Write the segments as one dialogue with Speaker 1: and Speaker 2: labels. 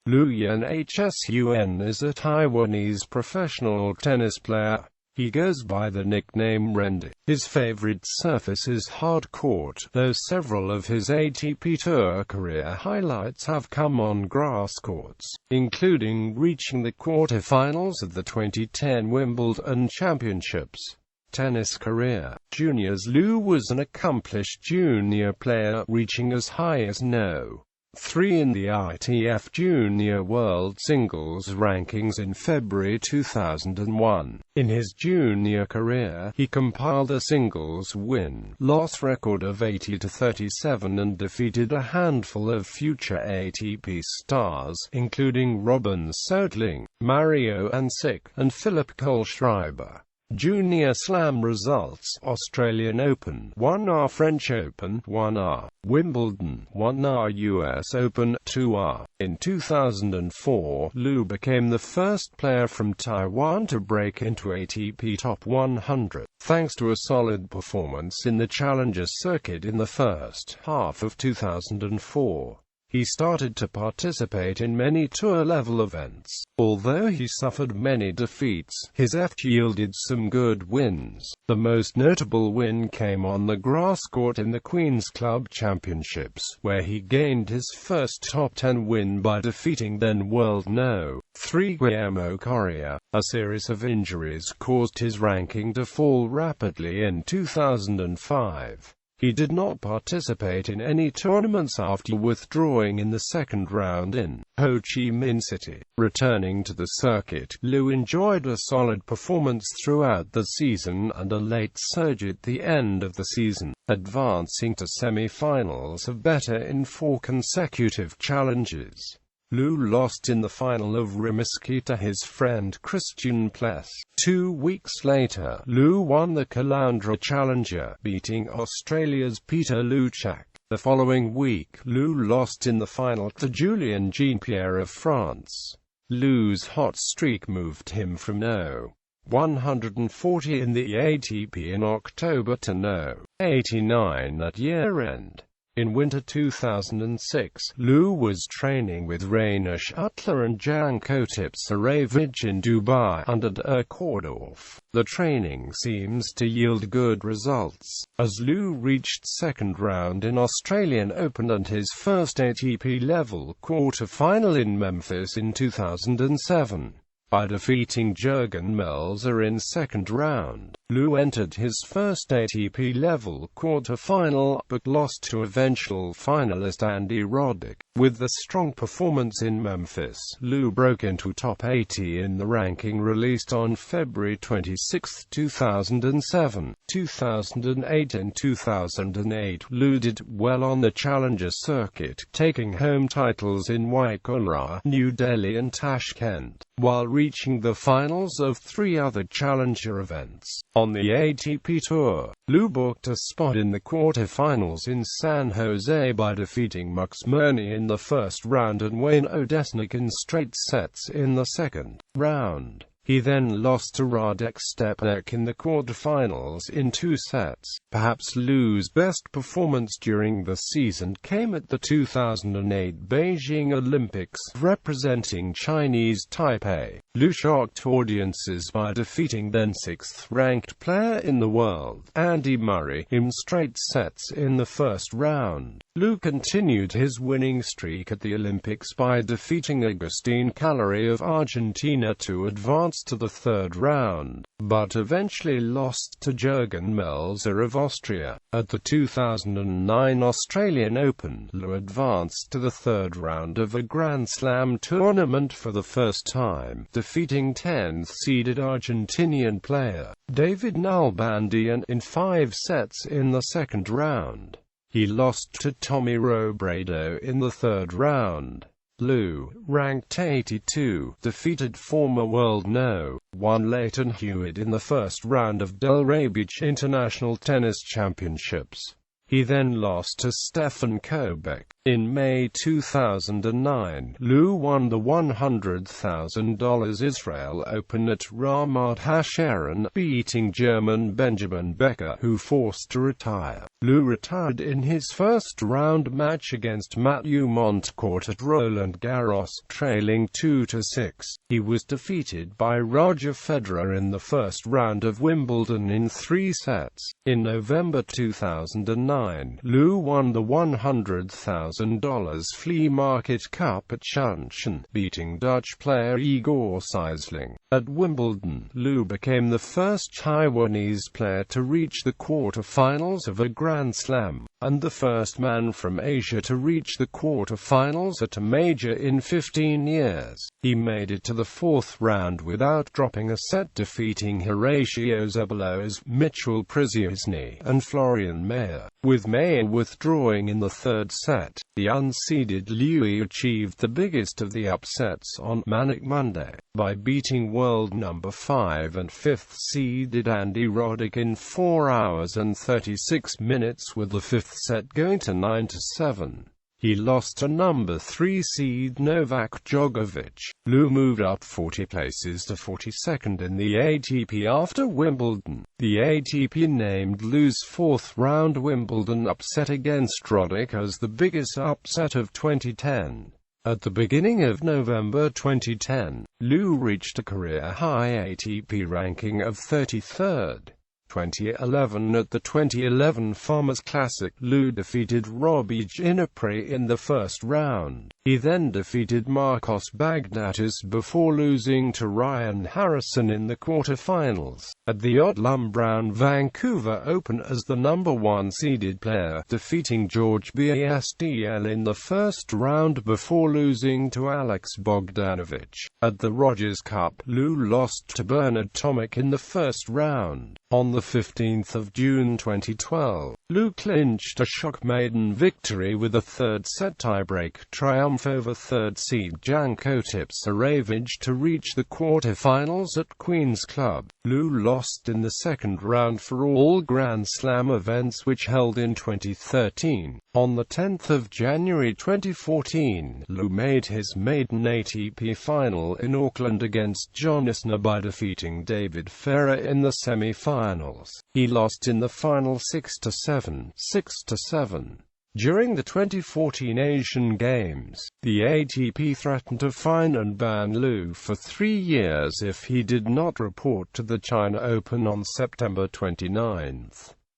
Speaker 1: Yen-hsun is a Taiwanese professional tennis player. He goes by the nickname Rendy. His favorite surface is hard court, though several of his ATP Tour career highlights have come on grass courts, including reaching the quarterfinals of the 2010 Wimbledon Championships. Tennis career. Juniors. Liu was an accomplished junior player, reaching as high as No. 3 in the ITF Junior World Singles rankings in February 2001. In his junior career, he compiled a singles win-loss record of 80-37 and defeated a handful of future ATP stars, including Robin Soetling, Mario Yen-hsun, and Philipp Kohlschreiber. Junior Slam results: Australian Open 1R, French Open 1R, Wimbledon 1R, US Open 2R. In 2004, Liu became the first player from Taiwan to break into ATP Top 100, thanks to a solid performance in the Challenger circuit in the first half of 2004. He started to participate in many tour-level events. Although he suffered many defeats, his effort yielded some good wins. The most notable win came on the grass court in the Queen's Club Championships, where he gained his first top 10 win by defeating then-world No. 3 Guillermo Coria. A series of injuries caused his ranking to fall rapidly in 2005. He did not participate in any tournaments after withdrawing in the second round in Ho Chi Minh City. Returning to the circuit, Liu enjoyed a solid performance throughout the season and a late surge at the end of the season, advancing to semi-finals of better in 4 consecutive challenges. Liu lost in the final of Rimouski to his friend Christian Pless. 2 weeks later, Liu won the Caloundra Challenger, beating Australia's Peter Luchak. The following week, Liu lost in the final to Julien Jean-Pierre of France. Liu's hot streak moved him from No. 140 in the ATP in October to No. 89 at year-end. In winter 2006, Liu was training with Rainer Schuttler and Janko Tipsarevic in Dubai under Dirk Kordorf. The training seems to yield good results, as Liu reached second round in Australian Open and his first ATP-level quarter-final in Memphis in 2007. By defeating Jürgen Melzer in second round, Liu entered his first ATP-level quarter-final, but lost to eventual finalist Andy Roddick. With the strong performance in Memphis, Liu broke into top 80 in the ranking released on February 26, 2007. 2008 and 2008, Liu did well on the Challenger circuit, taking home titles in Waikoloa, New Delhi and Tashkent, while reaching the finals of 3 other Challenger events. On the ATP Tour, Liu booked a spot in the quarterfinals in San Jose by defeating Max Mirny in the first round and Wayne Odesnik in straight sets in the second round. He then lost to Radek Stepnik in the quarterfinals in 2 sets. Perhaps Liu's best performance during the season came at the 2008 Beijing Olympics, representing Chinese Taipei. Liu shocked audiences by defeating then 6th-ranked player in the world, Andy Murray, in straight sets in the first round. Liu continued his winning streak at the Olympics by defeating Agustin Calleri of Argentina to advance to the third round, but eventually lost to Jürgen Melzer of Austria. At the 2009 Australian Open, Liu advanced to the third round of a Grand Slam tournament for the first time, defeating 10th-seeded Argentinian player David Nalbandian in 5 sets in the second round. He lost to Tommy Robredo in the third round. Liu, ranked 82, defeated former world No. 1 Leighton Hewitt in the first round of Delray Beach International Tennis Championships. He then lost to Stefan Kobeck. In May 2009, Liu won the $100,000 Israel Open at Ramat HaSharon, beating German Benjamin Becker, who forced to retire. Liu retired in his first-round match against Mathieu Montecourt at Roland Garros, trailing 2-6. He was defeated by Roger Federer in the first round of Wimbledon in 3 sets. In November 2009, Liu won the $100,000 Flea Market Cup at Yen-hsun, beating Dutch player Igor Sijsling. At Wimbledon, Liu became the first Taiwanese player to reach the quarter-finals of a Grand Slam, and the first man from Asia to reach the quarter-finals at a major in 15 years. He made it to the 4th round without dropping a set, defeating Horacio Zeballos, Mitchell Przyjazny, and Florian Mayer, with Mayer withdrawing in the 3rd set. The unseeded Liu achieved the biggest of the upsets on Manic Monday, by beating world number 5 and 5th seeded Andy Roddick in 4 hours and 36 minutes, with the 5th set going to 9-7. He lost to number 3 seed Novak Djokovic. Liu moved up 40 places to 42nd in the ATP after Wimbledon. The ATP named Liu's 4th-round Wimbledon upset against Roddick as the biggest upset of 2010. At the beginning of November 2010, Liu reached a career-high ATP ranking of 33rd. 2011 At the 2011 Farmers Classic, Liu defeated Robbie Ginepri in the first round. He then defeated Marcos Bagnatis before losing to Ryan Harrison in the quarterfinals. At the Otlam Brown Vancouver Open as the number 1 seeded player, defeating George Bsdl in the first round before losing to Alex Bogdanovic. At the Rogers Cup, Liu lost to Bernard Tomic in the first round. On the 15th of June 2012, Liu clinched a shock maiden victory with a 3rd-set tiebreak triumph over 3rd seed Janko Tipsarevic to reach the quarterfinals at Queen's Club. Liu lost in the 2nd round for all Grand Slam events which held in 2013. On the 10th of January 2014, Liu made his maiden ATP final in Auckland against John Isner by defeating David Ferrer in the semi-finals. He lost in the final 6-7, 6-7. During the 2014 Asian Games, the ATP threatened to fine and ban Liu for 3 years if he did not report to the China Open on September 29.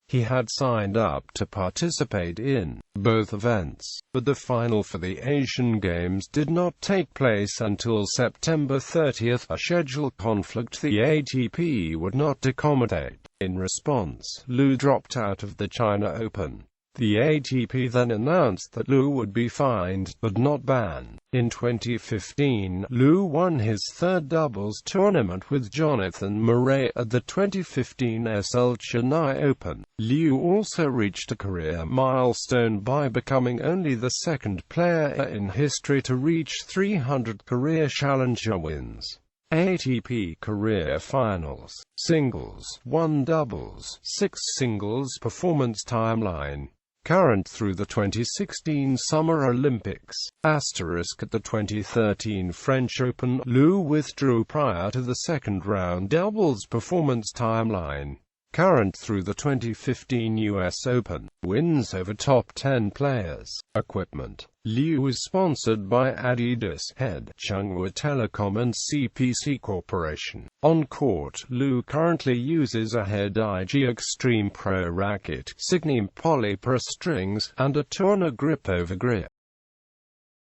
Speaker 1: He had signed up to participate in both events, but the final for the Asian Games did not take place until September 30, a schedule conflict the ATP would not accommodate. In response, Liu dropped out of the China Open. The ATP then announced that Liu would be fined, but not banned. In 2015, Liu won his 3rd doubles tournament with Jonathan Murray at the 2015 SL Chennai Open. Liu also reached a career milestone by becoming only the 2nd player in history to reach 300 career challenger wins. ATP Career Finals, Singles, 1 Doubles, 6 Singles Performance Timeline. Current through the 2016 Summer Olympics. At the 2013 French Open, Liu withdrew prior to the 2nd round doubles performance timeline. Current through the 2015 US Open. Wins over top 10 players. Equipment. Liu is sponsored by Adidas, Head, Chunghwa Telecom and CPC Corporation. On court, Liu currently uses a Head IG Extreme Pro racket, Signum Polypro strings, and a Tourna grip over grip.